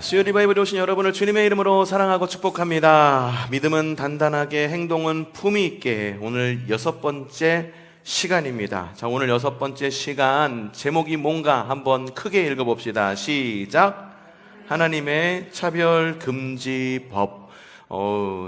수요 리바이벌에 오신 여러분을 주님의 이름으로 사랑하고 축복합니다. 믿음은 단단하게, 행동은 품위 있게. 오늘 6번째 시간입니다. 오늘 6번째 시간 제목이 뭔가 한번 크게 읽어봅시다. 시작. 하나님의 차별금지법.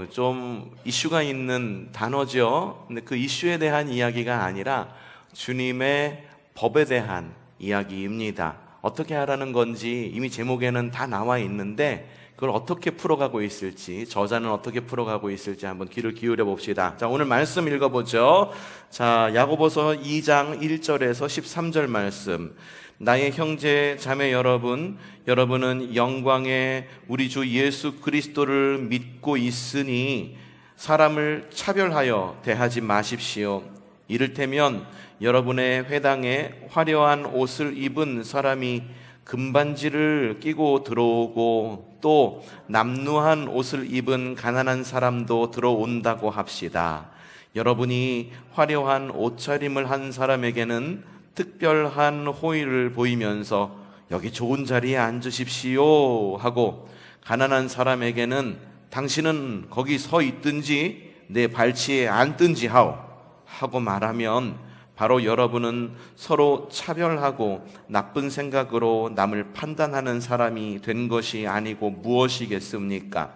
좀 이슈가 있는 단어죠. 근데 그 이슈에 대한 이야기가 아니라 주님의 법에 대한 이야기입니다. 어떻게 하라는 건지 이미 제목에는 다 나와 있는데 그걸 어떻게 풀어가고 있을지, 저자는 어떻게 풀어가고 있을지 한번 귀를 기울여 봅시다. 오늘 말씀 읽어보죠. 야고보서 2장 1절에서 13절 말씀. 나의 형제 자매 여러분, 여러분은 영광의 우리 주 예수 그리스도를 믿고 있으니 사람을 차별하여 대하지 마십시오. 이를테면 여러분의 회당에 화려한 옷을 입은 사람이 금반지를 끼고 들어오고 또 남루한 옷을 입은 가난한 사람도 들어온다고 합시다. 여러분이 화려한 옷차림을 한 사람에게는 특별한 호의를 보이면서 여기 좋은 자리에 앉으십시오 하고, 가난한 사람에게는 당신은 거기 서 있든지 내 발치에 앉든지 하고 말하면 바로 여러분은 서로 차별하고 나쁜 생각으로 남을 판단하는 사람이 된 것이 아니고 무엇이겠습니까?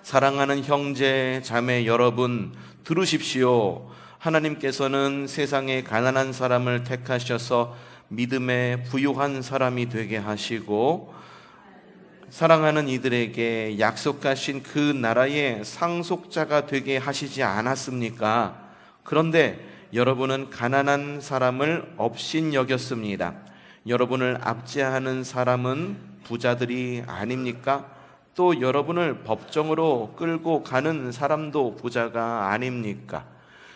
사랑하는 형제 자매 여러분, 들으십시오. 하나님께서는 세상에 가난한 사람을 택하셔서 믿음에 부유한 사람이 되게 하시고 사랑하는 이들에게 약속하신 그 나라의 상속자가 되게 하시지 않았습니까? 그런데 여러분은 가난한 사람을 업신여겼습니다. 여러분을 압제하는 사람은 부자들이 아닙니까? 또 여러분을 법정으로 끌고 가는 사람도 부자가 아닙니까?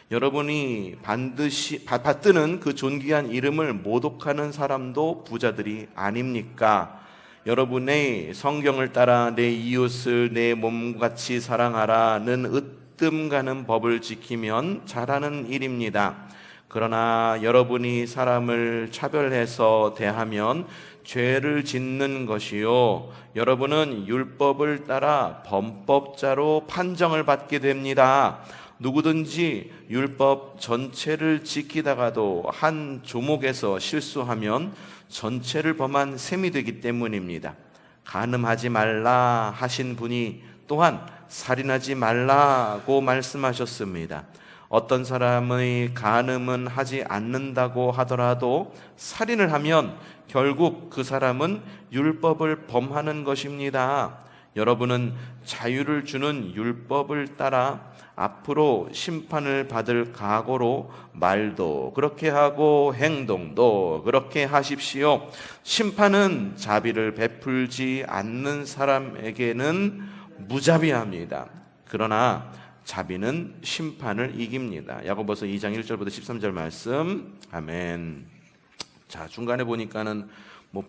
여러분이 반드시 받드는 그 존귀한 이름을 모독하는 사람도 부자들이 아닙니까? 여러분의 성경을 따라 내 이웃을 내 몸같이 사랑하라는 으뜸 가는 법을 지키면 잘하는 일입니다. 그러나 여러분이 사람을 차별해서 대하면 죄를 짓는 것이요, 여러분은 율법을 따라 범법자로 판정을 받게 됩니다. 누구든지 율법 전체를 지키다가도 한 조목에서 실수하면 전체를 범한 셈이 되기 때문입니다. 간음하지 말라 하신 분이 또한 살인하지 말라고 말씀하셨습니다. 어떤 사람의 간음은 하지 않는다고 하더라도 살인을 하면 결국 그 사람은 율법을 범하는 것입니다. 여러분은 자유를 주는 율법을 따라 앞으로 심판을 받을 각오로 말도 그렇게 하고 행동도 그렇게 하십시오. 심판은 자비를 베풀지 않는 사람에게는 무자비합니다. 그러나 자비는 심판을 이깁니다. 야고보서 2장 1절부터 13절 말씀. 아멘. 중간에 보니까는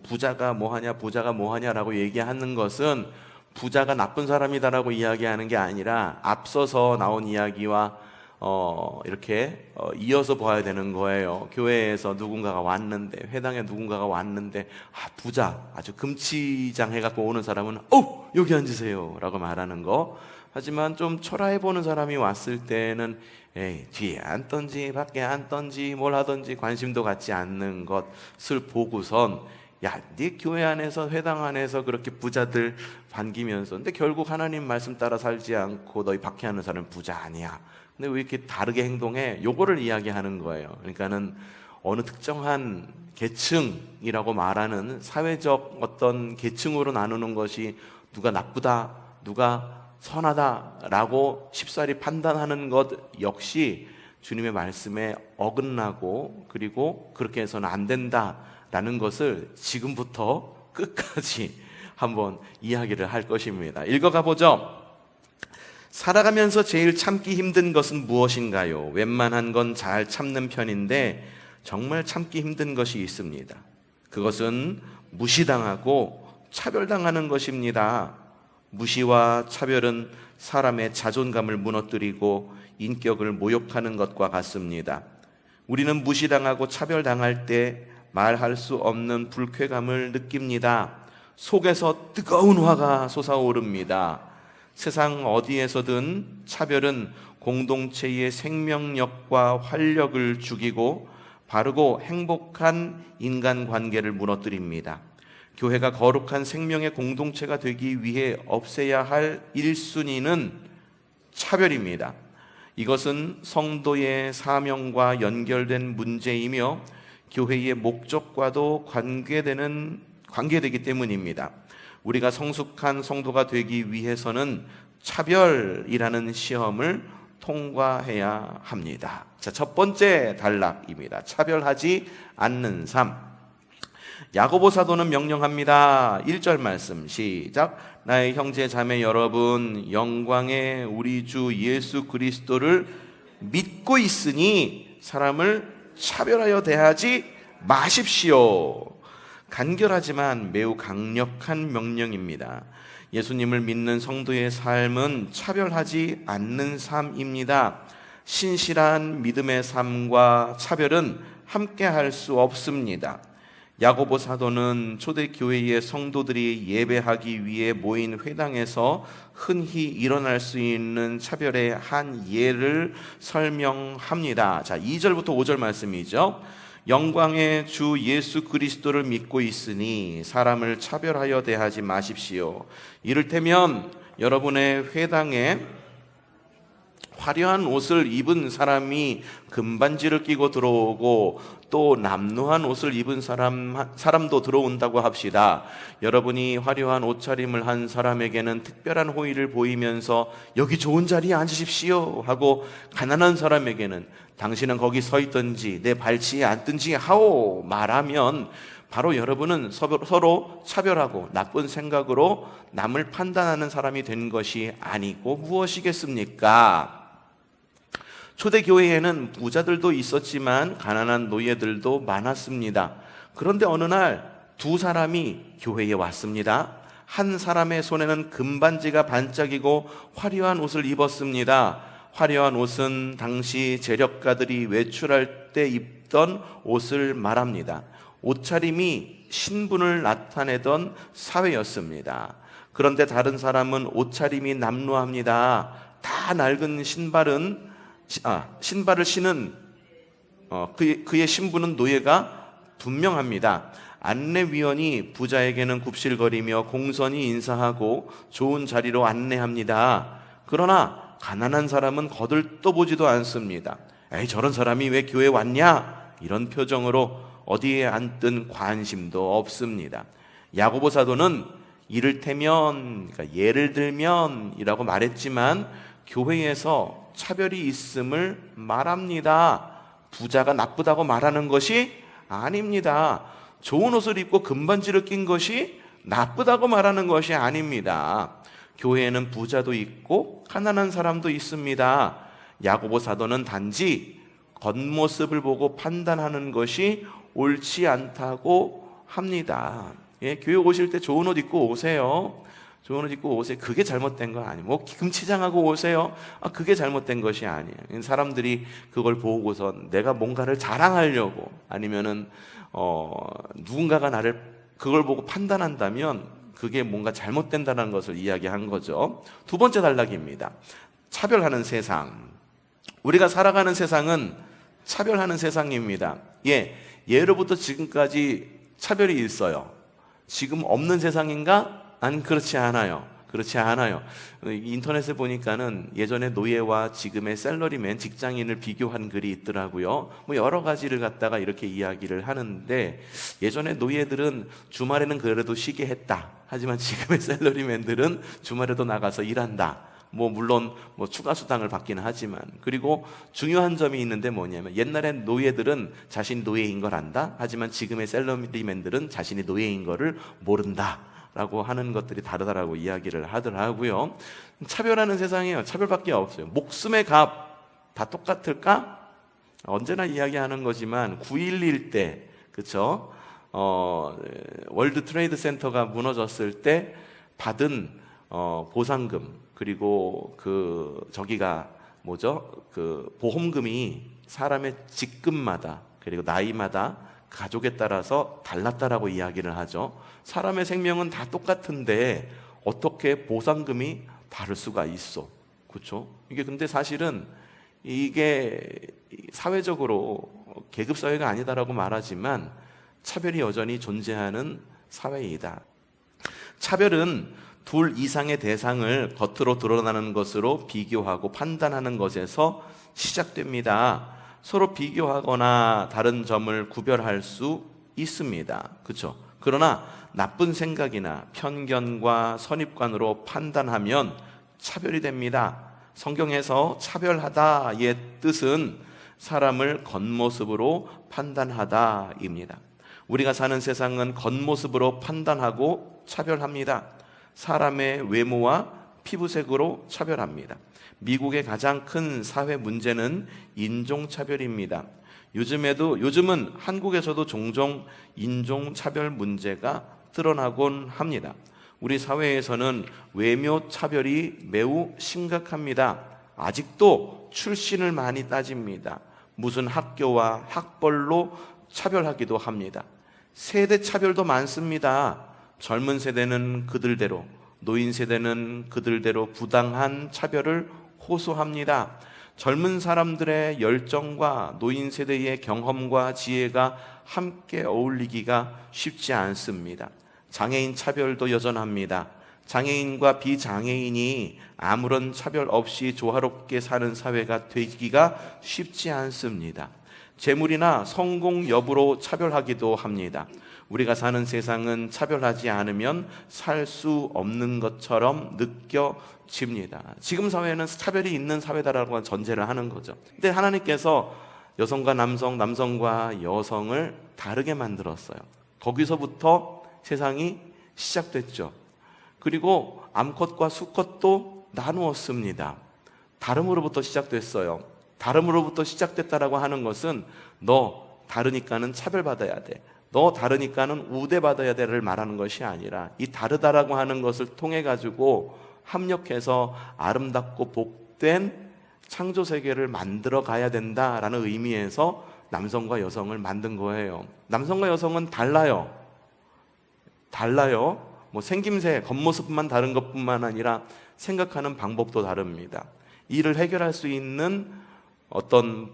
부자가 뭐하냐라고 얘기하는 것은 부자가 나쁜 사람이다라고 이야기하는 게 아니라 앞서서 나온 이야기와 이렇게 이어서 봐야 되는 거예요. 교회에서 누군가가 왔는데, 회당에 누군가가 왔는데, 부자 아주 금치장 해갖고 오는 사람은 여기 앉으세요 라고 말하는 거. 하지만 좀 초라해 보는 사람이 왔을 때는 뒤에 앉던지 밖에 앉던지 뭘 하던지 관심도 갖지 않는 것을 보고선 네 교회 안에서, 회당 안에서 그렇게 부자들 반기면서, 근데 결국 하나님 말씀 따라 살지 않고 너희 박해하는 사람은 부자 아니야. 근데 왜 이렇게 다르게 행동해? 요거를 이야기하는 거예요. 그러니까는 어느 특정한 계층이라고 말하는 사회적 어떤 계층으로 나누는 것이 누가 나쁘다, 누가 선하다라고 쉽사리 판단하는 것 역시 주님의 말씀에 어긋나고, 그리고 그렇게 해서는 안 된다라는 것을 지금부터 끝까지 한번 이야기를 할 것입니다. 읽어가 보죠. 살아가면서 제일 참기 힘든 것은 무엇인가요? 웬만한 건 잘 참는 편인데 정말 참기 힘든 것이 있습니다. 그것은 무시당하고 차별당하는 것입니다. 무시와 차별은 사람의 자존감을 무너뜨리고 인격을 모욕하는 것과 같습니다. 우리는 무시당하고 차별당할 때 말할 수 없는 불쾌감을 느낍니다. 속에서 뜨거운 화가 솟아오릅니다. 세상 어디에서든 차별은 공동체의 생명력과 활력을 죽이고 바르고 행복한 인간관계를 무너뜨립니다. 교회가 거룩한 생명의 공동체가 되기 위해 없애야 할 1순위는 차별입니다. 이것은 성도의 사명과 연결된 문제이며 교회의 목적과도 관계되기 때문입니다. 우리가 성숙한 성도가 되기 위해서는 차별이라는 시험을 통과해야 합니다. 자, 첫 번째 단락입니다. 차별하지 않는 삶. 야고보 사도는 명령합니다. 1절 말씀 시작. 나의 형제 자매 여러분, 영광의 우리 주 예수 그리스도를 믿고 있으니 사람을 차별하여 대하지 마십시오. 간결하지만 매우 강력한 명령입니다. 예수님을 믿는 성도의 삶은 차별하지 않는 삶입니다. 신실한 믿음의 삶과 차별은 함께 할 수 없습니다. 야고보 사도는 초대교회의 성도들이 예배하기 위해 모인 회당에서 흔히 일어날 수 있는 차별의 한 예를 설명합니다. 자, 2절부터 5절 말씀이죠. 영광의 주 예수 그리스도를 믿고 있으니 사람을 차별하여 대하지 마십시오. 이를테면 여러분의 회당에 화려한 옷을 입은 사람이 금반지를 끼고 들어오고 또 남루한 옷을 입은 사람도 들어온다고 합시다. 여러분이 화려한 옷차림을 한 사람에게는 특별한 호의를 보이면서 여기 좋은 자리에 앉으십시오 하고, 가난한 사람에게는 당신은 거기 서 있든지 내 발치에 앉든지 하오 말하면 바로 여러분은 서로 차별하고 나쁜 생각으로 남을 판단하는 사람이 된 것이 아니고 무엇이겠습니까? 초대교회에는 부자들도 있었지만 가난한 노예들도 많았습니다. 그런데 어느 날 두 사람이 교회에 왔습니다. 한 사람의 손에는 금반지가 반짝이고 화려한 옷을 입었습니다. 화려한 옷은 당시 재력가들이 외출할 때 입던 옷을 말합니다. 옷차림이 신분을 나타내던 사회였습니다. 그런데 다른 사람은 옷차림이 남루합니다. 다 낡은 신발을 신은 그의 신분은 노예가 분명합니다. 안내위원이 부자에게는 굽실거리며 공손히 인사하고 좋은 자리로 안내합니다. 그러나 가난한 사람은 거들떠보지도 않습니다. 에이, 저런 사람이 왜 교회에 왔냐? 이런 표정으로 어디에 앉든 관심도 없습니다. 야고보 사도는 이를테면, 그러니까 예를 들면 이라고 말했지만 교회에서 차별이 있음을 말합니다. 부자가 나쁘다고 말하는 것이 아닙니다. 좋은 옷을 입고 금반지를 낀 것이 나쁘다고 말하는 것이 아닙니다. 교회에는 부자도 있고 가난한 사람도 있습니다. 야고보 사도는 단지 겉모습을 보고 판단하는 것이 옳지 않다고 합니다. 예, 교회 오실 때 좋은 옷 입고 오세요. 좋은 옷 입고 오세요. 그게 잘못된 거 아니에요. 뭐 금치장하고 오세요. 그게 잘못된 것이 아니에요. 사람들이 그걸 보고서 내가 뭔가를 자랑하려고, 아니면은 누군가가 나를 그걸 보고 판단한다면 그게 뭔가 잘못된다는 것을 이야기한 거죠. 두 번째 단락입니다. 차별하는 세상. 우리가 살아가는 세상은 차별하는 세상입니다. 예로부터 지금까지 차별이 있어요. 지금 없는 세상인가? 아니, 그렇지 않아요. 그렇지 않아요. 인터넷에 보니까는 예전의 노예와 지금의 샐러리맨, 직장인을 비교한 글이 있더라고요. 뭐 여러 가지를 갖다가 이렇게 이야기를 하는데, 예전의 노예들은 주말에는 그래도 쉬게 했다. 하지만 지금의 샐러리맨들은 주말에도 나가서 일한다. 물론 추가 수당을 받기는 하지만, 그리고 중요한 점이 있는데 뭐냐면, 옛날엔 노예들은 자신이 노예인 걸 안다. 하지만 지금의 샐러리맨들은 자신이 노예인 거를 모른다 라고 하는 것들이 다르다라고 이야기를 하더라고요. 차별하는 세상이에요. 차별밖에 없어요. 목숨의 값 다 똑같을까? 언제나 이야기하는 거지만 9.11 때, 그쵸? 월드 트레이드 센터가 무너졌을 때 받은 보상금, 그리고 저기가 뭐죠? 그 보험금이 사람의 직급마다, 그리고 나이마다 가족에 따라서 달랐다라고 이야기를 하죠. 사람의 생명은 다 똑같은데 어떻게 보상금이 다를 수가 있어? 그렇죠? 이게 근데 사실은 이게 사회적으로 계급 사회가 아니다라고 말하지만 차별이 여전히 존재하는 사회이다. 차별은 둘 이상의 대상을 겉으로 드러나는 것으로 비교하고 판단하는 것에서 시작됩니다. 서로 비교하거나 다른 점을 구별할 수 있습니다. 그렇죠? 그러나 나쁜 생각이나 편견과 선입관으로 판단하면 차별이 됩니다. 성경에서 차별하다의 뜻은 사람을 겉모습으로 판단하다입니다. 우리가 사는 세상은 겉모습으로 판단하고 차별합니다. 사람의 외모와 피부색으로 차별합니다. 미국의 가장 큰 사회 문제는 인종차별입니다. 요즘은 한국에서도 종종 인종차별 문제가 드러나곤 합니다. 우리 사회에서는 외모차별이 매우 심각합니다. 아직도 출신을 많이 따집니다. 무슨 학교와 학벌로 차별하기도 합니다. 세대 차별도 많습니다. 젊은 세대는 그들대로, 노인 세대는 그들대로 부당한 차별을 호소합니다. 젊은 사람들의 열정과 노인 세대의 경험과 지혜가 함께 어울리기가 쉽지 않습니다. 장애인 차별도 여전합니다. 장애인과 비장애인이 아무런 차별 없이 조화롭게 사는 사회가 되기가 쉽지 않습니다. 재물이나 성공 여부로 차별하기도 합니다. 우리가 사는 세상은 차별하지 않으면 살 수 없는 것처럼 느껴집니다. 지금 사회는 차별이 있는 사회다라고 전제를 하는 거죠. 근데 하나님께서 여성과 남성, 남성과 여성을 다르게 만들었어요. 거기서부터 세상이 시작됐죠. 그리고 암컷과 수컷도 나누었습니다. 다름으로부터 시작됐어요. 다름으로부터 시작됐다라고 하는 것은 너 다르니까는 차별받아야 돼, 너 다르니까는 우대받아야 돼를 말하는 것이 아니라 이 다르다라고 하는 것을 통해 가지고 합력해서 아름답고 복된 창조 세계를 만들어 가야 된다라는 의미에서 남성과 여성을 만든 거예요. 남성과 여성은 달라요. 뭐 생김새, 겉모습만 다른 것뿐만 아니라 생각하는 방법도 다릅니다. 이를 해결할 수 있는 어떤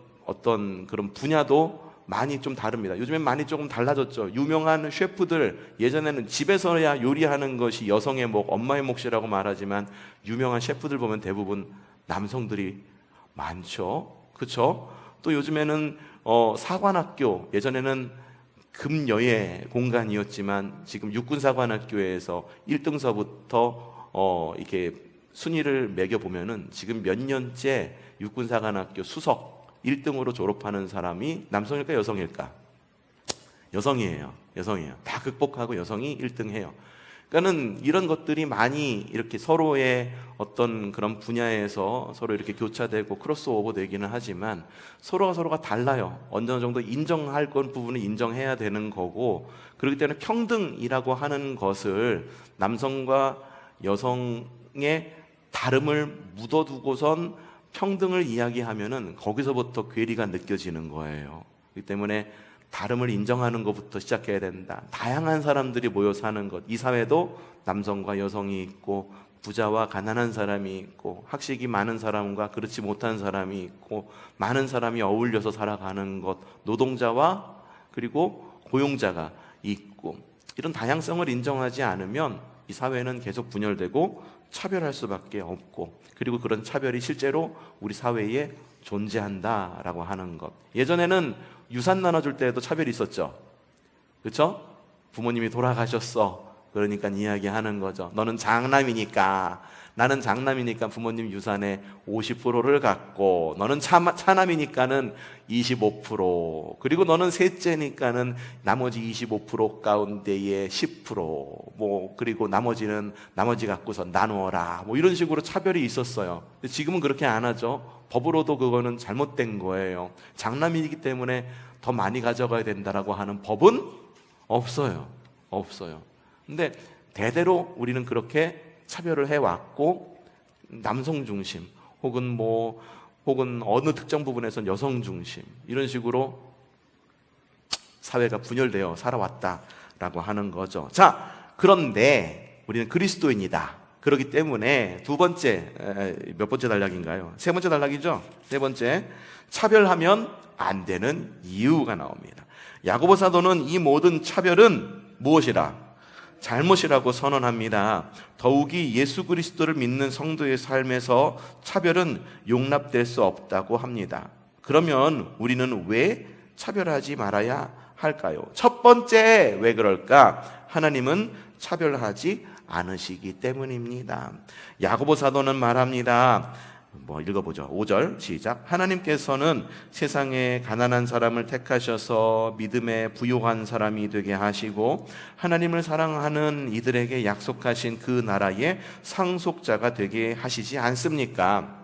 그런 분야도 많이 좀 다릅니다. 요즘엔 많이 조금 달라졌죠. 유명한 셰프들, 예전에는 집에서야 요리하는 것이 여성의 몫, 엄마의 몫이라고 말하지만 유명한 셰프들 보면 대부분 남성들이 많죠. 그렇죠? 또 요즘에는 사관학교, 예전에는 금여의 공간이었지만 지금 육군사관학교에서 1등서부터 이렇게 순위를 매겨보면은 지금 몇 년째 육군사관학교 수석 1등으로 졸업하는 사람이 남성일까 여성일까? 여성이에요. 다 극복하고 여성이 1등해요. 그러니까는 이런 것들이 많이 이렇게 서로의 어떤 그런 분야에서 서로 이렇게 교차되고 크로스오버 되기는 하지만 서로가 달라요. 어느 정도 인정할 건 부분은 인정해야 되는 거고, 그렇기 때문에 평등이라고 하는 것을 남성과 여성의 다름을 묻어두고선 평등을 이야기하면은 거기서부터 괴리가 느껴지는 거예요. 그렇기 때문에 다름을 인정하는 것부터 시작해야 된다. 다양한 사람들이 모여 사는 것. 이 사회도 남성과 여성이 있고 부자와 가난한 사람이 있고 학식이 많은 사람과 그렇지 못한 사람이 있고 많은 사람이 어울려서 살아가는 것. 노동자와 그리고 고용자가 있고, 이런 다양성을 인정하지 않으면 이 사회는 계속 분열되고 차별할 수밖에 없고, 그리고 그런 차별이 실제로 우리 사회에 존재한다라고 하는 것. 예전에는 유산 나눠줄 때에도 차별이 있었죠. 그렇죠? 부모님이 돌아가셨어. 그러니까 이야기하는 거죠. 너는 장남이니까, 나는 장남이니까 부모님 유산의 50%를 갖고, 너는 차남이니까는 25%, 그리고 너는 셋째니까는 나머지 25% 가운데의 10%, 뭐 그리고 나머지 갖고서 나누어라. 뭐 이런 식으로 차별이 있었어요. 근데 지금은 그렇게 안 하죠. 법으로도 그거는 잘못된 거예요. 장남이기 때문에 더 많이 가져가야 된다라고 하는 법은 없어요. 근데 대대로 우리는 그렇게 차별을 해왔고, 남성 중심 혹은 어느 특정 부분에서는 여성 중심, 이런 식으로 사회가 분열되어 살아왔다라고 하는 거죠. 자, 그런데 우리는 그리스도인이다. 그렇기 때문에 두 번째, 몇 번째 단락인가요? 세 번째 단락이죠? 세 번째, 차별하면 안 되는 이유가 나옵니다. 야고보 사도는 이 모든 차별은 무엇이라? 잘못이라고 선언합니다. 더욱이 예수 그리스도를 믿는 성도의 삶에서 차별은 용납될 수 없다고 합니다. 그러면 우리는 왜 차별하지 말아야 할까요? 첫 번째, 왜 그럴까? 하나님은 차별하지 않으시기 때문입니다. 야고보 사도는 말합니다. 읽어보죠. 5절 시작. 하나님께서는 세상에 가난한 사람을 택하셔서 믿음에 부요한 사람이 되게 하시고 하나님을 사랑하는 이들에게 약속하신 그 나라의 상속자가 되게 하시지 않습니까?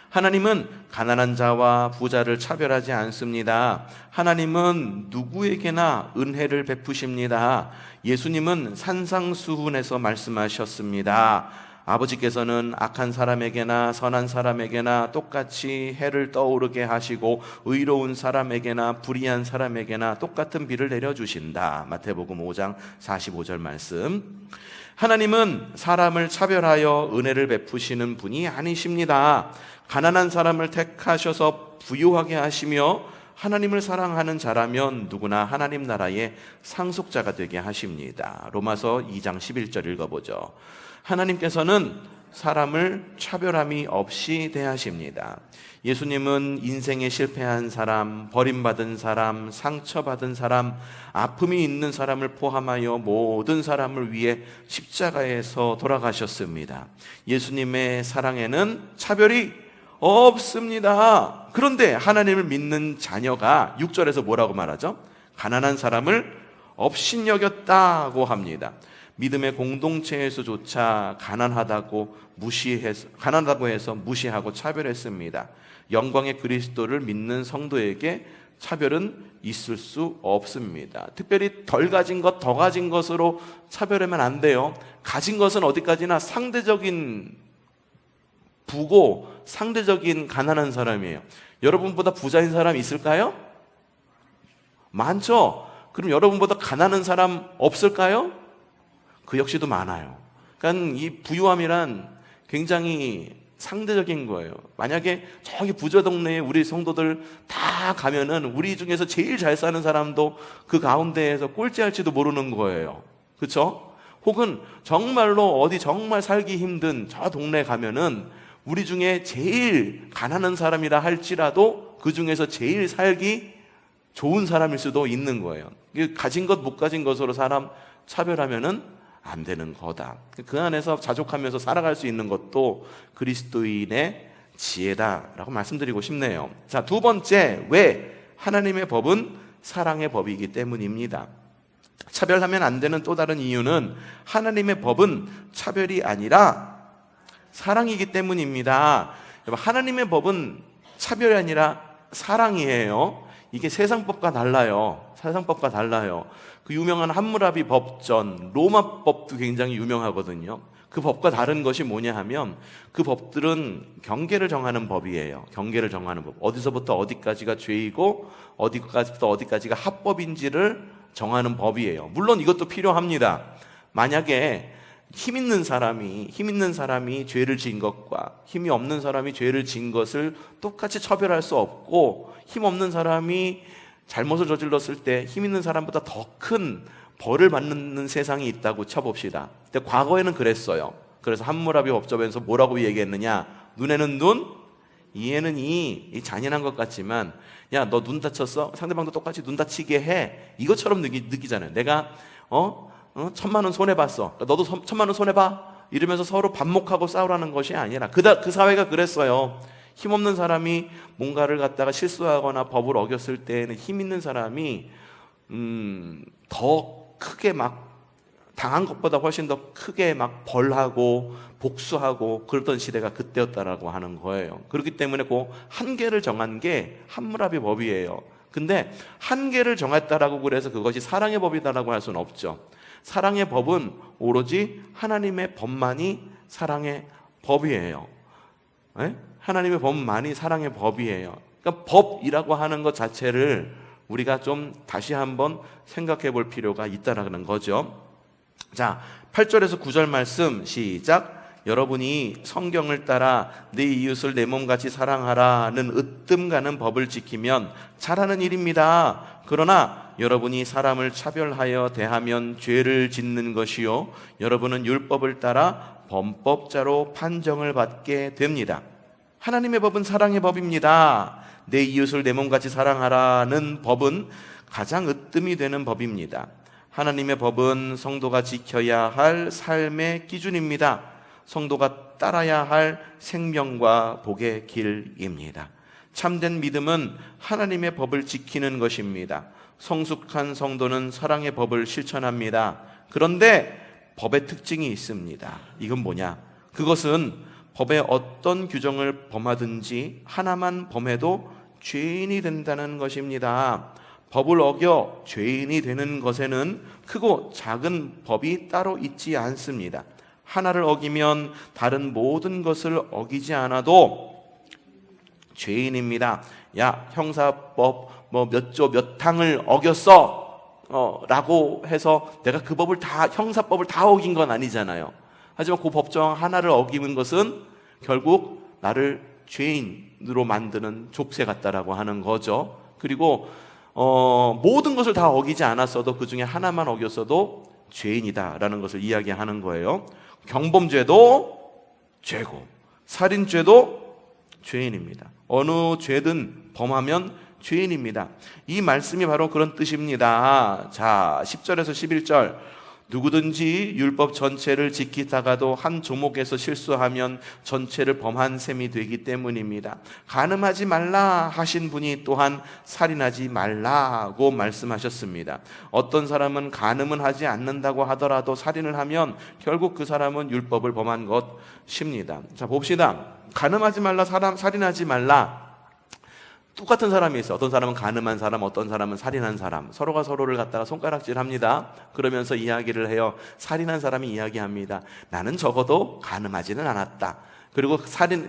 하나님은 가난한 자와 부자를 차별하지 않습니다. 하나님은 누구에게나 은혜를 베푸십니다. 예수님은 산상수훈에서 말씀하셨습니다. 아버지께서는 악한 사람에게나 선한 사람에게나 똑같이 해를 떠오르게 하시고 의로운 사람에게나 불의한 사람에게나 똑같은 비를 내려주신다. 마태복음 5장 45절 말씀. 하나님은 사람을 차별하여 은혜를 베푸시는 분이 아니십니다. 가난한 사람을 택하셔서 부유하게 하시며 하나님을 사랑하는 자라면 누구나 하나님 나라의 상속자가 되게 하십니다. 로마서 2장 11절 읽어보죠. 하나님께서는 사람을 차별함이 없이 대하십니다. 예수님은 인생에 실패한 사람, 버림받은 사람, 상처받은 사람, 아픔이 있는 사람을 포함하여 모든 사람을 위해 십자가에서 돌아가셨습니다. 예수님의 사랑에는 차별이 없습니다. 그런데 하나님을 믿는 자녀가 6절에서 뭐라고 말하죠? 가난한 사람을 업신여겼다고 합니다. 믿음의 공동체에서조차 가난하다고 해서 무시하고 차별했습니다. 영광의 그리스도를 믿는 성도에게 차별은 있을 수 없습니다. 특별히 덜 가진 것, 더 가진 것으로 차별하면 안 돼요. 가진 것은 어디까지나 상대적인 부고 상대적인 가난한 사람이에요. 여러분보다 부자인 사람 있을까요? 많죠? 그럼 여러분보다 가난한 사람 없을까요? 그 역시도 많아요. 그러니까 이 부유함이란 굉장히 상대적인 거예요. 만약에 저기 부자 동네에 우리 성도들 다 가면은 우리 중에서 제일 잘 사는 사람도 그 가운데에서 꼴찌할지도 모르는 거예요. 그렇죠? 혹은 정말로 어디 정말 살기 힘든 저 동네 가면은 우리 중에 제일 가난한 사람이라 할지라도 그 중에서 제일 살기 좋은 사람일 수도 있는 거예요. 가진 것 못 가진 것으로 사람 차별하면은 안 되는 거다. 그 안에서 자족하면서 살아갈 수 있는 것도 그리스도인의 지혜다라고 말씀드리고 싶네요. 자, 두 번째, 왜? 하나님의 법은 사랑의 법이기 때문입니다. 차별하면 안 되는 또 다른 이유는 하나님의 법은 차별이 아니라 사랑이기 때문입니다. 하나님의 법은 차별이 아니라 사랑이에요. 이게 세상 법과 달라요. 세상 법과 달라요. 그 유명한 함무라비 법전, 로마 법도 굉장히 유명하거든요. 그 법과 다른 것이 뭐냐 하면 그 법들은 경계를 정하는 법이에요. 경계를 정하는 법. 어디서부터 어디까지가 죄이고 어디까지부터 어디까지가 합법인지를 정하는 법이에요. 물론 이것도 필요합니다. 만약에 힘 있는 사람이 죄를 지은 것과 힘이 없는 사람이 죄를 지은 것을 똑같이 처벌할 수 없고, 힘 없는 사람이 잘못을 저질렀을 때 힘 있는 사람보다 더 큰 벌을 받는 세상이 있다고 쳐봅시다. 근데 과거에는 그랬어요. 그래서 함무라비 법정에서 뭐라고 얘기했느냐? 눈에는 눈, 이에는 이 잔인한 것 같지만, 야, 너 눈 다쳤어? 상대방도 똑같이 눈 다치게 해. 이것처럼 느끼잖아요. 내가 1,000만 원 손해봤어. 너도 1,000만 원 손해봐. 이러면서 서로 반목하고 싸우라는 것이 아니라 그 사회가 그랬어요. 힘없는 사람이 뭔가를 갖다가 실수하거나 법을 어겼을 때에는 힘 있는 사람이 더 크게 막 당한 것보다 훨씬 더 크게 막 벌하고 복수하고 그러던 시대가 그때였다라고 하는 거예요. 그렇기 때문에 그 한계를 정한 게 함무라비 법이에요. 근데 한계를 정했다라고 그래서 그것이 사랑의 법이다라고 할 수는 없죠. 사랑의 법은 오로지 하나님의 법만이 사랑의 법이에요. 네? 하나님의 법만이 사랑의 법이에요. 그러니까 법이라고 하는 것 자체를 우리가 좀 다시 한번 생각해 볼 필요가 있다라는 거죠. 자, 8절에서 9절 말씀 시작. 여러분이 성경을 따라 내 이웃을 내 몸같이 사랑하라는 으뜸 가는 법을 지키면 잘하는 일입니다. 그러나 여러분이 사람을 차별하여 대하면 죄를 짓는 것이요, 여러분은 율법을 따라 범법자로 판정을 받게 됩니다. 하나님의 법은 사랑의 법입니다. 내 이웃을 내 몸같이 사랑하라는 법은 가장 으뜸이 되는 법입니다. 하나님의 법은 성도가 지켜야 할 삶의 기준입니다. 성도가 따라야 할 생명과 복의 길입니다. 참된 믿음은 하나님의 법을 지키는 것입니다. 성숙한 성도는 사랑의 법을 실천합니다. 그런데 법의 특징이 있습니다. 이건 뭐냐? 그것은 법의 어떤 규정을 범하든지 하나만 범해도 죄인이 된다는 것입니다. 법을 어겨 죄인이 되는 것에는 크고 작은 법이 따로 있지 않습니다. 하나를 어기면 다른 모든 것을 어기지 않아도 죄인입니다. 야, 형사법 몇 조 몇 항을 어겼어 라고 해서 내가 그 법을 다, 형사법을 다 어긴 건 아니잖아요. 하지만 그 법정 하나를 어기는 것은 결국 나를 죄인으로 만드는 족쇄 같다라고 하는 거죠. 그리고 모든 것을 다 어기지 않았어도 그 중에 하나만 어겼어도 죄인이다라는 것을 이야기하는 거예요. 경범죄도 죄고 살인죄도 죄인입니다. 어느 죄든 범하면 죄인입니다. 이 말씀이 바로 그런 뜻입니다. 자, 10절에서 11절. 누구든지 율법 전체를 지키다가도 한 조목에서 실수하면 전체를 범한 셈이 되기 때문입니다. 간음하지 말라 하신 분이 또한 살인하지 말라고 말씀하셨습니다. 어떤 사람은 간음은 하지 않는다고 하더라도 살인을 하면 결국 그 사람은 율법을 범한 것입니다. 자, 봅시다. 간음하지 말라, 살인하지 말라. 똑같은 사람이 있어요. 어떤 사람은 간음한 사람, 어떤 사람은 살인한 사람. 서로가 서로를 갖다가 손가락질합니다. 그러면서 이야기를 해요. 살인한 사람이 이야기합니다. 나는 적어도 간음하지는 않았다. 그리고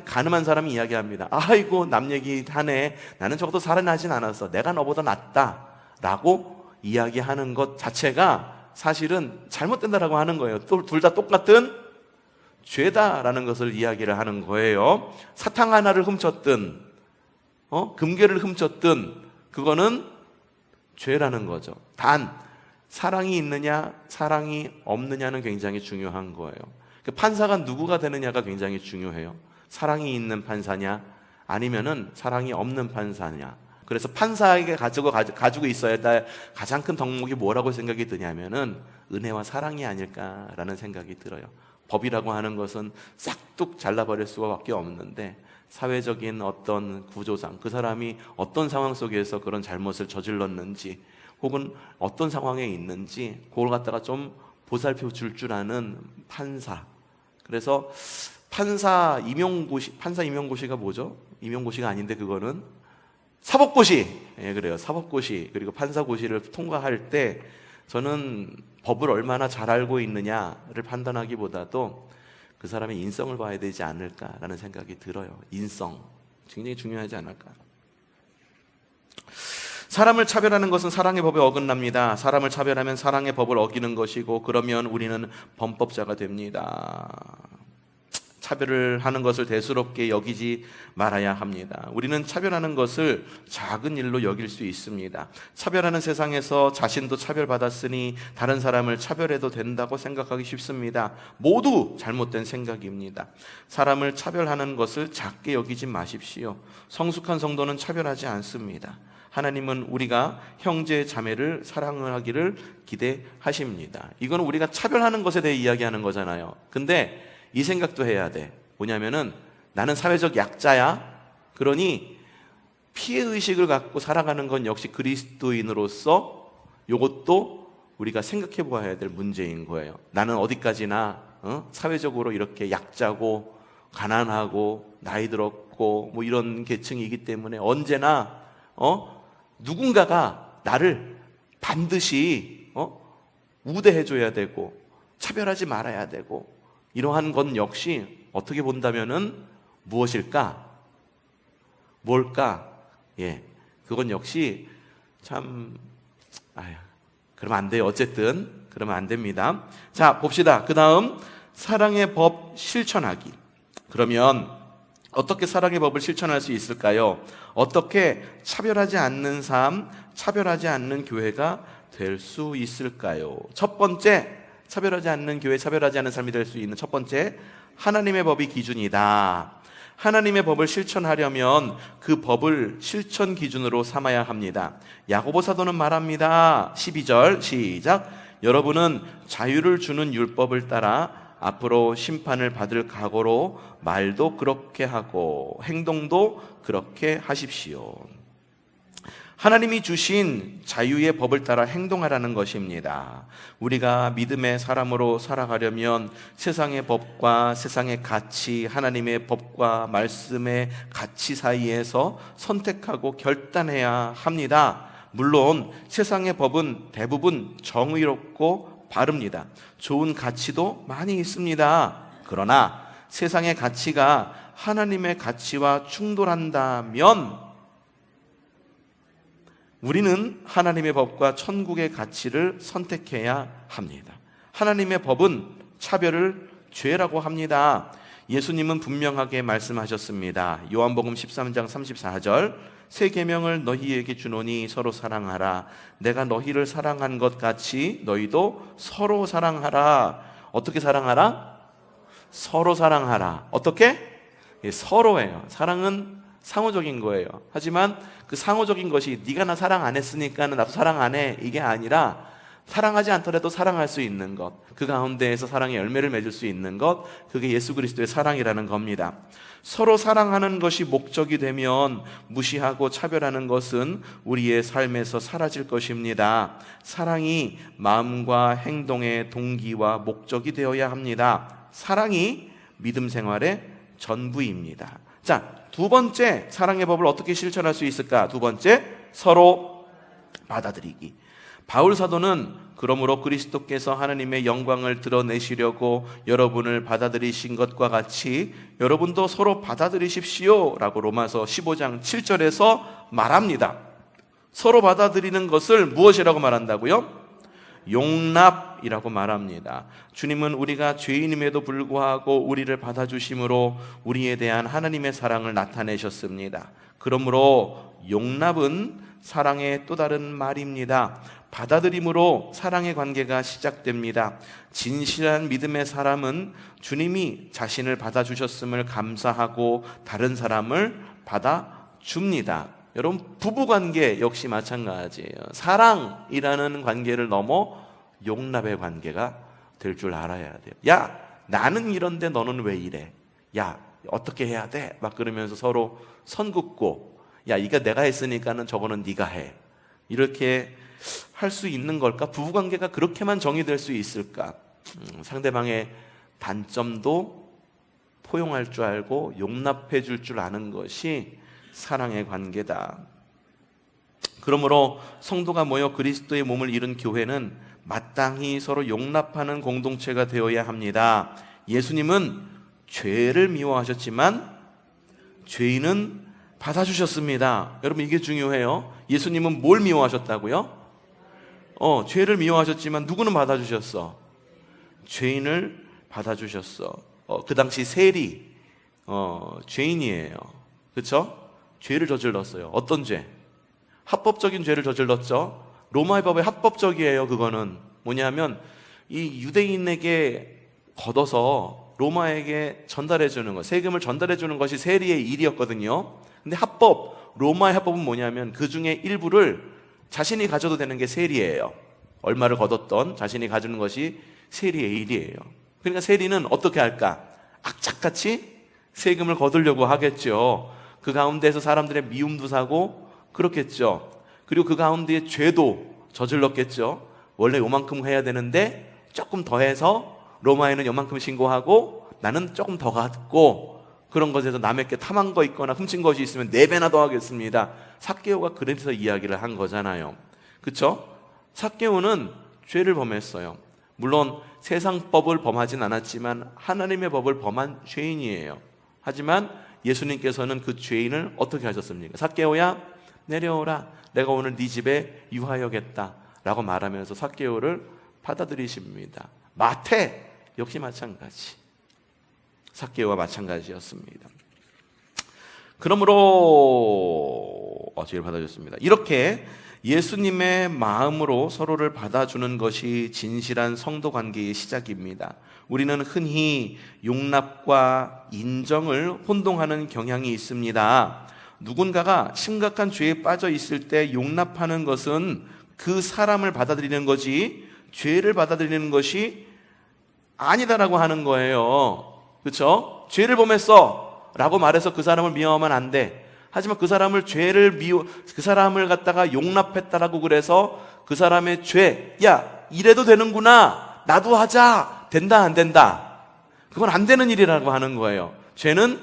간음한 사람이 이야기합니다. 아이고, 남 얘기하네. 나는 적어도 살인하진 않았어. 내가 너보다 낫다. 라고 이야기하는 것 자체가 사실은 잘못된다라고 하는 거예요. 둘 다 똑같은 죄다라는 것을 이야기를 하는 거예요. 사탕 하나를 훔쳤든 금괴를 훔쳤든 그거는 죄라는 거죠. 단 사랑이 있느냐 사랑이 없느냐는 굉장히 중요한 거예요. 그 판사가 누구가 되느냐가 굉장히 중요해요. 사랑이 있는 판사냐 아니면은 사랑이 없는 판사냐. 그래서 판사에게 가지고 있어야 할 가장 큰 덕목이 뭐라고 생각이 드냐면은 은혜와 사랑이 아닐까라는 생각이 들어요. 법이라고 하는 것은 싹둑 잘라버릴 수밖에 없는데 사회적인 어떤 구조상 그 사람이 어떤 상황 속에서 그런 잘못을 저질렀는지 혹은 어떤 상황에 있는지 그걸 갖다가 좀 보살펴 줄 아는 판사. 그래서 판사 임용고시가 뭐죠? 임용고시가 아닌데 그거는 사법고시. 예, 그래요. 사법고시 그리고 판사고시를 통과할 때 저는 법을 얼마나 잘 알고 있느냐를 판단하기보다도 그 사람의 인성을 봐야 되지 않을까라는 생각이 들어요. 인성 굉장히 중요하지 않을까. 사람을 차별하는 것은 사랑의 법에 어긋납니다. 사람을 차별하면 사랑의 법을 어기는 것이고 그러면 우리는 범법자가 됩니다. 차별을 하는 것을 대수롭게 여기지 말아야 합니다. 우리는 차별하는 것을 작은 일로 여길 수 있습니다. 차별하는 세상에서 자신도 차별받았으니 다른 사람을 차별해도 된다고 생각하기 쉽습니다. 모두 잘못된 생각입니다. 사람을 차별하는 것을 작게 여기지 마십시오. 성숙한 성도는 차별하지 않습니다. 하나님은 우리가 형제 자매를 사랑하기를 기대하십니다. 이건 우리가 차별하는 것에 대해 이야기하는 거잖아요. 근데 이 생각도 해야 돼. 뭐냐면은 나는 사회적 약자야. 그러니 피해의식을 갖고 살아가는 건 역시 그리스도인으로서 이것도 우리가 생각해 보아야 될 문제인 거예요. 나는 어디까지나 사회적으로 이렇게 약자고 가난하고 나이 들었고 뭐 이런 계층이기 때문에 언제나 누군가가 나를 반드시 우대해 줘야 되고 차별하지 말아야 되고 이러한 건 역시 어떻게 본다면은 무엇일까? 뭘까? 예, 그건 역시 참, 그러면 안 돼요. 어쨌든 그러면 안 됩니다. 자, 봅시다. 그 다음 사랑의 법 실천하기. 그러면 어떻게 사랑의 법을 실천할 수 있을까요? 어떻게 차별하지 않는 삶, 차별하지 않는 교회가 될 수 있을까요? 첫 번째, 차별하지 않는 교회, 차별하지 않는 삶이 될 수 있는 첫 번째, 하나님의 법이 기준이다. 하나님의 법을 실천하려면 그 법을 실천 기준으로 삼아야 합니다. 야고보 사도는 말합니다. 12절 시작. 여러분은 자유를 주는 율법을 따라 앞으로 심판을 받을 각오로 말도 그렇게 하고 행동도 그렇게 하십시오. 하나님이 주신 자유의 법을 따라 행동하라는 것입니다. 우리가 믿음의 사람으로 살아가려면 세상의 법과 세상의 가치, 하나님의 법과 말씀의 가치 사이에서 선택하고 결단해야 합니다. 물론 세상의 법은 대부분 정의롭고 바릅니다. 좋은 가치도 많이 있습니다. 그러나 세상의 가치가 하나님의 가치와 충돌한다면 우리는 하나님의 법과 천국의 가치를 선택해야 합니다. 하나님의 법은 차별을 죄라고 합니다. 예수님은 분명하게 말씀하셨습니다. 요한복음 13장 34절 새 계명을 너희에게 주노니 서로 사랑하라. 내가 너희를 사랑한 것 같이 너희도 서로 사랑하라. 어떻게 사랑하라? 서로 사랑하라. 어떻게? 서로예요. 사랑은 상호적인 거예요. 하지만 그 상호적인 것이 네가 나 사랑 안 했으니까 나도 사랑 안 해, 이게 아니라 사랑하지 않더라도 사랑할 수 있는 것, 그 가운데에서 사랑의 열매를 맺을 수 있는 것, 그게 예수 그리스도의 사랑이라는 겁니다. 서로 사랑하는 것이 목적이 되면 무시하고 차별하는 것은 우리의 삶에서 사라질 것입니다. 사랑이 마음과 행동의 동기와 목적이 되어야 합니다. 사랑이 믿음 생활의 전부입니다. 자, 두 번째, 사랑의 법을 어떻게 실천할 수 있을까? 두 번째, 서로 받아들이기. 바울 사도는 그러므로 그리스도께서 하나님의 영광을 드러내시려고 여러분을 받아들이신 것과 같이 여러분도 서로 받아들이십시오 라고 로마서 15장 7절에서 말합니다. 서로 받아들이는 것을 무엇이라고 말한다고요? 용납이라고 말합니다. 주님은 우리가 죄인임에도 불구하고 우리를 받아주심으로 우리에 대한 하나님의 사랑을 나타내셨습니다. 그러므로 용납은 사랑의 또 다른 말입니다. 받아들임으로 사랑의 관계가 시작됩니다. 진실한 믿음의 사람은 주님이 자신을 받아주셨음을 감사하고 다른 사람을 받아줍니다. 여러분, 부부관계 역시 마찬가지예요. 사랑이라는 관계를 넘어 용납의 관계가 될 줄 알아야 돼요. 야, 나는 이런데 너는 왜 이래? 야, 어떻게 해야 돼? 막 그러면서 서로 선 긋고, 야, 이거 내가 했으니까는 저거는 네가 해. 이렇게 할 수 있는 걸까? 부부관계가 그렇게만 정의될 수 있을까? 상대방의 단점도 포용할 줄 알고 용납해 줄 줄 아는 것이 사랑의 관계다. 그러므로 성도가 모여 그리스도의 몸을 이룬 교회는 마땅히 서로 용납하는 공동체가 되어야 합니다. 예수님은 죄를 미워하셨지만 죄인은 받아주셨습니다. 여러분, 이게 중요해요. 예수님은 뭘 미워하셨다고요? 죄를 미워하셨지만 누구는 받아주셨어? 죄인을 받아주셨어. 그 당시 세리 죄인이에요. 그렇죠? 죄를 저질렀어요. 어떤 죄? 합법적인 죄를 저질렀죠. 로마의 법에 합법적이에요. 그거는 뭐냐면 이 유대인에게 걷어서 로마에게 전달해 주는 것, 세금을 전달해 주는 것이 세리의 일이었거든요. 근데 로마의 합법은 뭐냐면 그 중에 일부를 자신이 가져도 되는 게 세리예요. 얼마를 걷었던 자신이 가지는 것이 세리의 일이에요. 그러니까 세리는 어떻게 할까? 악착같이 세금을 거두려고 하겠죠. 그 가운데서 사람들의 미움도 사고 그렇겠죠. 그리고 그 가운데에 죄도 저질렀겠죠. 원래 요만큼 해야 되는데 조금 더해서 로마에는 요만큼 신고하고 나는 조금 더 갖고, 그런 것에서 남에게 탐한 거 있거나 훔친 것이 있으면 4배나 더 하겠습니다. 삭개오가 그래서 이야기를 한 거잖아요. 그렇죠? 삭개오는 죄를 범했어요. 물론 세상 법을 범하진 않았지만 하나님의 법을 범한 죄인이에요. 하지만 예수님께서는 그 죄인을 어떻게 하셨습니까? 삭개오야, 내려오라. 내가 오늘 네 집에 유하여겠다 라고 말하면서 삭개오를 받아들이십니다. 마태 역시 마찬가지. 삭개오와 마찬가지였습니다. 그러므로 죄를 받아줬습니다. 이렇게 예수님의 마음으로 서로를 받아주는 것이 진실한 성도 관계의 시작입니다. 우리는 흔히 용납과 인정을 혼동하는 경향이 있습니다. 누군가가 심각한 죄에 빠져 있을 때 용납하는 것은 그 사람을 받아들이는 거지 죄를 받아들이는 것이 아니다라고 하는 거예요. 그렇죠? 죄를 범했어 라고 말해서 그 사람을 미워하면 안 돼. 하지만 그 사람을 그 사람을 갖다가 용납했다라고 그래서 그 사람의 죄, 야 이래도 되는구나, 나도 하자, 된다 안 된다, 그건 안 되는 일이라고 하는 거예요. 죄는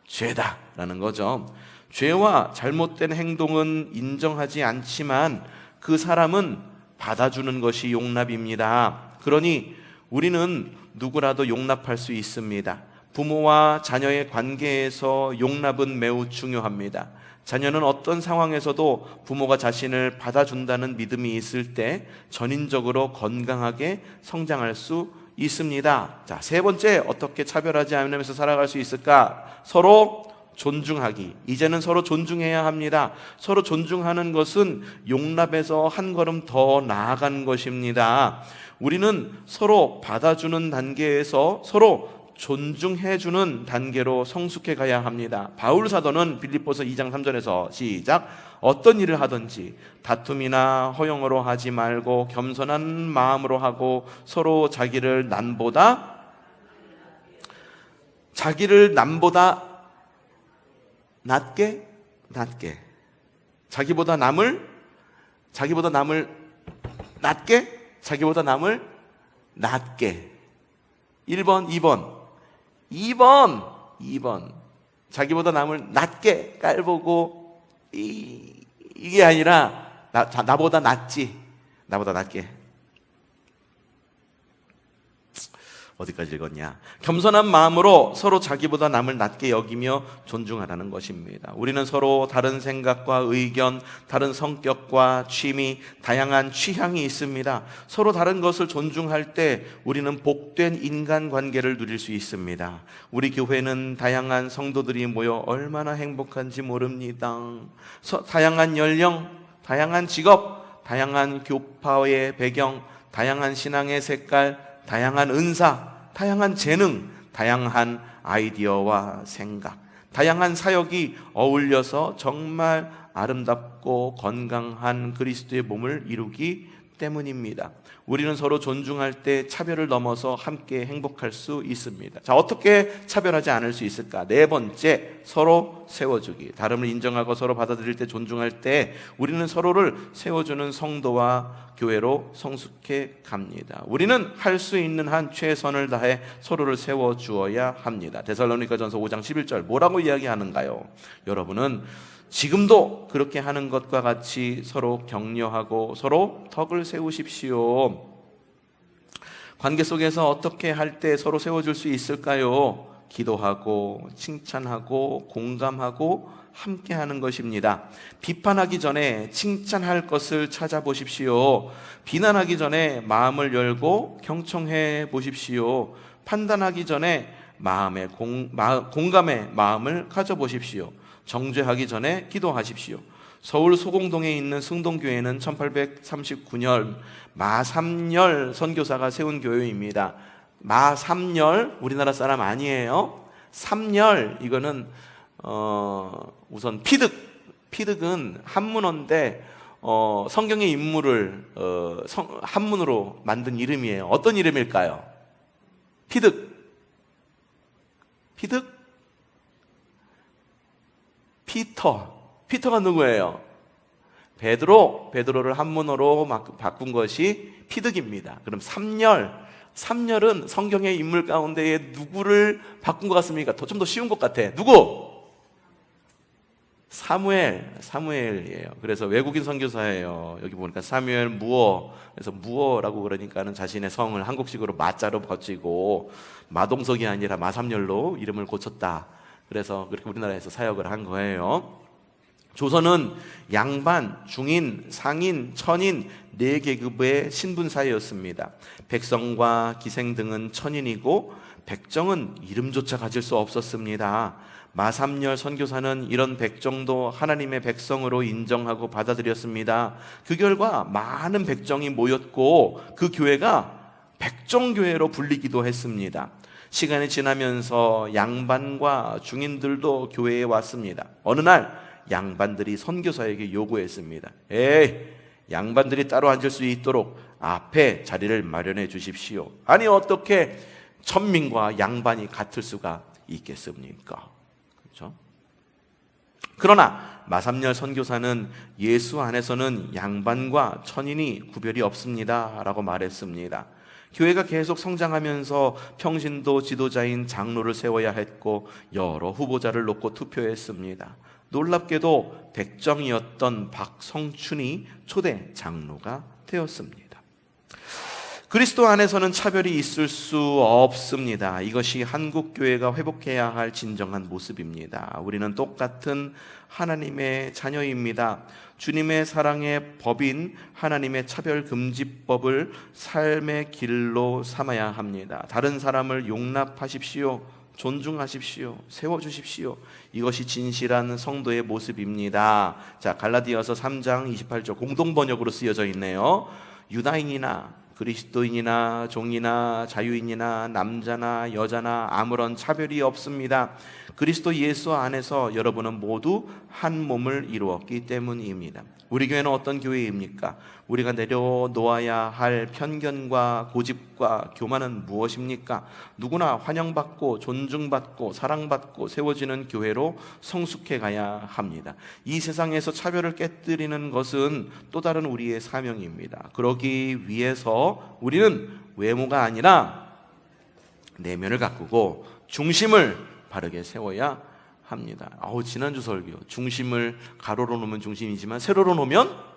죄다라는 거죠. 죄와 잘못된 행동은 인정하지 않지만 그 사람은 받아주는 것이 용납입니다. 그러니 우리는 누구라도 용납할 수 있습니다. 부모와 자녀의 관계에서 용납은 매우 중요합니다. 자녀는 어떤 상황에서도 부모가 자신을 받아준다는 믿음이 있을 때 전인적으로 건강하게 성장할 수 있습니다. 자, 세 번째, 어떻게 차별하지 않으면서 살아갈 수 있을까? 서로 존중하기. 이제는 서로 존중해야 합니다. 서로 존중하는 것은 용납에서 한 걸음 더 나아간 것입니다. 우리는 서로 받아주는 단계에서 서로 존중해주는 단계로 성숙해 가야 합니다. 바울 사도는 빌립보서 2장 3절에서 시작. 어떤 일을 하든지 다툼이나 허영으로 하지 말고 겸손한 마음으로 하고 서로 자기를 남보다 낮게 자기보다 남을 낮게 1번 2번 자기보다 남을 낮게 깔보고 이게 아니라 나보다 낫게. 어디까지 읽었냐? 겸손한 마음으로 서로 자기보다 남을 낮게 여기며 존중하라는 것입니다. 우리는 서로 다른 생각과 의견, 다른 성격과 취미, 다양한 취향이 있습니다. 서로 다른 것을 존중할 때 우리는 복된 인간관계를 누릴 수 있습니다. 우리 교회는 다양한 성도들이 모여 얼마나 행복한지 모릅니다. 다양한 연령, 다양한 직업, 다양한 교파의 배경, 다양한 신앙의 색깔, 다양한 은사, 다양한 재능, 다양한 아이디어와 생각, 다양한 사역이 어울려서 정말 아름답고 건강한 그리스도의 몸을 이루기 때문입니다. 우리는 서로 존중할 때 차별을 넘어서 함께 행복할 수 있습니다. 자, 어떻게 차별하지 않을 수 있을까? 네 번째, 서로 세워주기. 다름을 인정하고 서로 받아들일 때, 존중할 때 우리는 서로를 세워주는 성도와 교회로 성숙해 갑니다. 우리는 할 수 있는 한 최선을 다해 서로를 세워주어야 합니다. 데살로니가전서 5장 11절 뭐라고 이야기하는가요? 여러분은 지금도 그렇게 하는 것과 같이 서로 격려하고 서로 덕을 세우십시오. 관계 속에서 어떻게 할 때 서로 세워줄 수 있을까요? 기도하고 칭찬하고 공감하고 함께하는 것입니다. 비판하기 전에 칭찬할 것을 찾아보십시오. 비난하기 전에 마음을 열고 경청해 보십시오. 판단하기 전에 공감의 마음을 가져보십시오. 정죄하기 전에 기도하십시오. 서울 소공동에 있는 승동교회는 1839년 마삼열 선교사가 세운 교회입니다. 마삼열, 우리나라 사람 아니에요. 삼열, 이거는 우선 피득은 한문어인데 성경의 인물을 한문으로 만든 이름이에요. 어떤 이름일까요? 피득? 피터가 누구예요? 베드로를 한문어로 바꾼 것이 피득입니다. 그럼 삼열은 성경의 인물 가운데에 누구를 바꾼 것 같습니까? 좀 더 쉬운 것 같아. 누구? 사무엘이에요. 그래서 외국인 선교사예요. 여기 보니까 사무엘 무어. 그래서 무어라고 그러니까는 자신의 성을 한국식으로 마자로 거치고 마동석이 아니라 마삼열로 이름을 고쳤다. 그래서 그렇게 우리나라에서 사역을 한 거예요. 조선은 양반, 중인, 상인, 천인 4계급의 신분사회였습니다. 백성과 기생 등은 천인이고 백정은 이름조차 가질 수 없었습니다. 마삼열 선교사는 이런 백정도 하나님의 백성으로 인정하고 받아들였습니다. 그 결과 많은 백정이 모였고 그 교회가 백정교회로 불리기도 했습니다. 시간이 지나면서 양반과 중인들도 교회에 왔습니다. 어느 날 양반들이 선교사에게 요구했습니다. 에이, 양반들이 따로 앉을 수 있도록 앞에 자리를 마련해 주십시오. 아니 어떻게 천민과 양반이 같을 수가 있겠습니까? 그렇죠? 그러나 마삼열 선교사는 예수 안에서는 양반과 천인이 구별이 없습니다 라고 말했습니다. 교회가 계속 성장하면서 평신도 지도자인 장로를 세워야 했고 여러 후보자를 놓고 투표했습니다. 놀랍게도 백정이었던 박성춘이 초대 장로가 되었습니다. 그리스도 안에서는 차별이 있을 수 없습니다. 이것이 한국교회가 회복해야 할 진정한 모습입니다. 우리는 똑같은 하나님의 자녀입니다. 주님의 사랑의 법인 하나님의 차별금지법을 삶의 길로 삼아야 합니다. 다른 사람을 용납하십시오. 존중하십시오. 세워주십시오. 이것이 진실한 성도의 모습입니다. 자, 갈라디아서 3장 28절 공동번역으로 쓰여져 있네요. 유다인이나 그리스도인이나 종이나 자유인이나 남자나 여자나 아무런 차별이 없습니다. 그리스도 예수 안에서 여러분은 모두 한 몸을 이루었기 때문입니다. 우리 교회는 어떤 교회입니까? 우리가 내려놓아야 할 편견과 고집과 교만은 무엇입니까? 누구나 환영받고 존중받고 사랑받고 세워지는 교회로 성숙해 가야 합니다. 이 세상에서 차별을 깨뜨리는 것은 또 다른 우리의 사명입니다. 그러기 위해서 우리는 외모가 아니라 내면을 가꾸고 중심을 바르게 세워야 합니다. 지난주 설교 중심을 가로로 놓으면 중심이지만 세로로 놓으면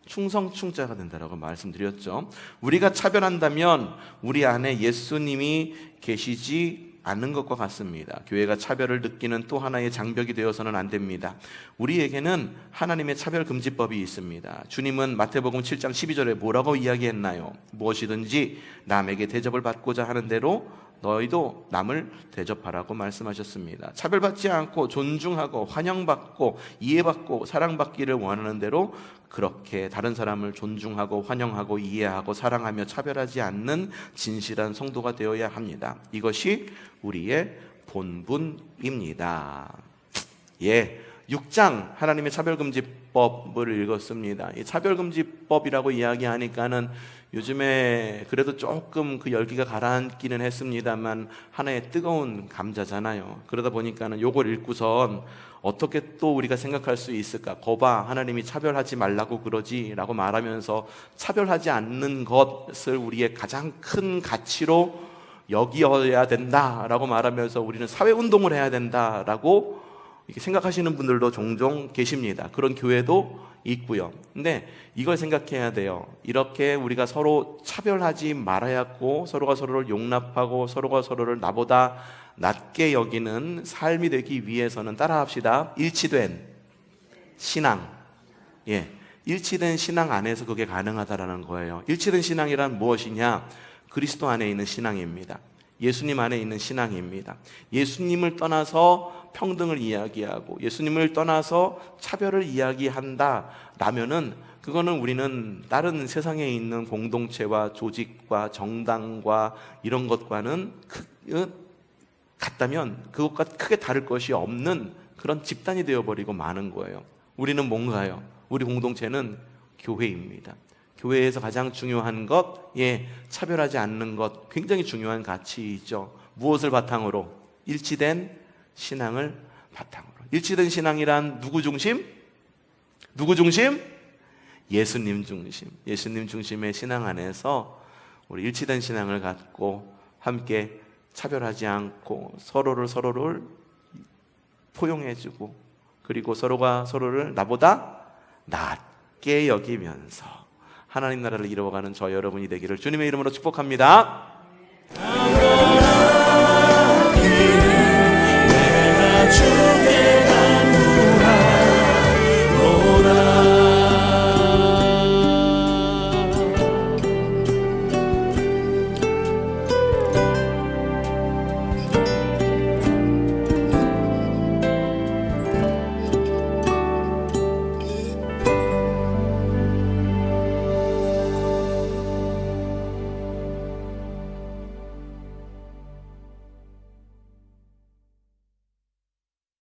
충성충자가 된다라고 말씀드렸죠. 우리가 차별한다면 우리 안에 예수님이 계시지 않는 것과 같습니다. 교회가 차별을 느끼는 또 하나의 장벽이 되어서는 안 됩니다. 우리에게는 하나님의 차별금지법이 있습니다. 주님은 마태복음 7장 12절에 뭐라고 이야기했나요? 무엇이든지 남에게 대접을 받고자 하는 대로 너희도 남을 대접하라고 말씀하셨습니다. 차별받지 않고 존중하고 환영받고 이해받고 사랑받기를 원하는 대로 그렇게 다른 사람을 존중하고 환영하고 이해하고 사랑하며 차별하지 않는 진실한 성도가 되어야 합니다. 이것이 우리의 본분입니다. 6장 하나님의 차별금지법을 읽었습니다. 이 차별금지법이라고 이야기하니까는 요즘에 그래도 조금 그 열기가 가라앉기는 했습니다만 하나의 뜨거운 감자잖아요. 그러다 보니까는 요걸 읽고선 어떻게 또 우리가 생각할 수 있을까? 거봐, 하나님이 차별하지 말라고 그러지 라고 말하면서 차별하지 않는 것을 우리의 가장 큰 가치로 여겨야 된다라고 말하면서 우리는 사회운동을 해야 된다라고 이렇게 생각하시는 분들도 종종 계십니다. 그런 교회도 있고요. 근데 이걸 생각해야 돼요. 이렇게 우리가 서로 차별하지 말아야 하고 서로가 서로를 용납하고 서로가 서로를 나보다 낮게 여기는 삶이 되기 위해서는 따라합시다. 일치된 신앙. 일치된 신앙 안에서 그게 가능하다라는 거예요. 일치된 신앙이란 무엇이냐? 그리스도 안에 있는 신앙입니다. 예수님 안에 있는 신앙입니다. 예수님을 떠나서 평등을 이야기하고 예수님을 떠나서 차별을 이야기한다라면은 그거는 우리는 다른 세상에 있는 공동체와 조직과 정당과 이런 것과는 같다면 그것과 크게 다를 것이 없는 그런 집단이 되어버리고 마는 거예요. 우리는 뭔가요? 우리 공동체는 교회입니다. 교회에서 가장 중요한 것, 차별하지 않는 것, 굉장히 중요한 가치이죠. 무엇을 바탕으로? 일치된 신앙을 바탕으로. 일치된 신앙이란 누구 중심? 누구 중심? 예수님 중심. 예수님 중심의 신앙 안에서 우리 일치된 신앙을 갖고 함께 차별하지 않고 서로를 포용해주고 그리고 서로가 서로를 나보다 낮게 여기면서 하나님 나라를 이루어가는 저 여러분이 되기를 주님의 이름으로 축복합니다.